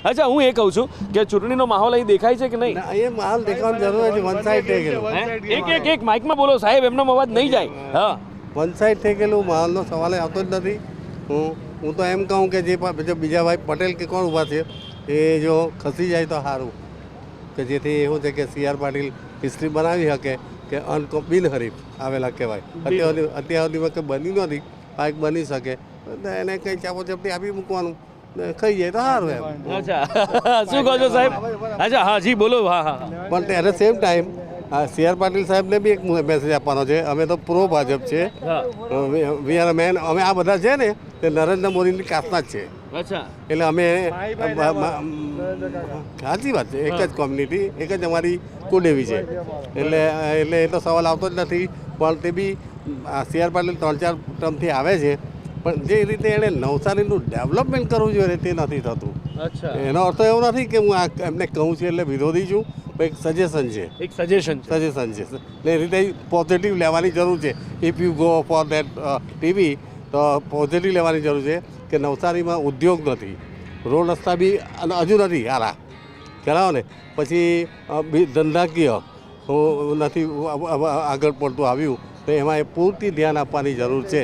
અચ્છા, હું એ કહું છું કે ચૂંટણીનો માહોલ અહીં દેખાય છે કે નહીં? અહીંયા માહોલ દેખાવાની જરૂર નથી, વન સાઈડ થઈ ગયેલું. એક માઇકમાં બોલો સાહેબ, એમનો અવાજ નહીં જાય. હા, વન સાઈડ થઈ ગયેલું, માહોલનો સવાલ આવતો જ નથી. હું તો એમ કહું કે જે બીજા ભાઈ પટેલ કે કોણ ઊભા છે એ જો ખસી જાય તો સારું, કે જેથી એવું છે કે સી આર પાટીલ હિસ્ટ્રી બનાવી શકે કે બિનહરીફ આવેલા કહેવાય. અત્યાર સુધીમાં કંઈ બન્યું નથી, આ એક બની શકે એને કંઈ ચાપોચપટી આપી મૂકવાનું, ખાઈ જાય તો સારું એમ. અચ્છા, શું કહો છો સાહેબ? અચ્છા, હા જી બોલો. હા હા, પણ at the same time C R Patil સાહેબને બી એક મેસેજ આપવાનો છે. અમે તો પ્રો ભાજપ છે, વી આર મેન. અમે આ બધા છે ને તે નરેન્દ્ર મોદીની કાસના જ છે. અચ્છા, એટલે અમે સાચી વાત છે, એક જ કોમ્યુનિટી, એક જ અમારી કુળદેવી છે. એટલે એ તો સવાલ આવતો જ નથી. પણ તે બી સી આર પાટીલ 3-4 ટર્મથી આવે છે, પણ જે રીતે એણે નવસારીનું ડેવલપમેન્ટ કરવું જોઈએ તે નથી થતું. અચ્છા, એનો અર્થ એવો નથી કે હું એમને કહું છું એટલે વિરોધી છું, એક સજેશન છે. એક સજેશન છે. સજેશન છે એટલે એ રીતે પોઝિટિવ લેવાની જરૂર છે. If you go for that TV તો પોઝિટિવ લેવાની જરૂર છે કે નવસારીમાં ઉદ્યોગ નથી, રોડ રસ્તા બી હજુ નથી સારા, કરાવો ને. પછી ધંધાકીય નથી આગળ પડતું આવ્યું, તો એમાં એ પૂરતી ધ્યાન આપવાની જરૂર છે.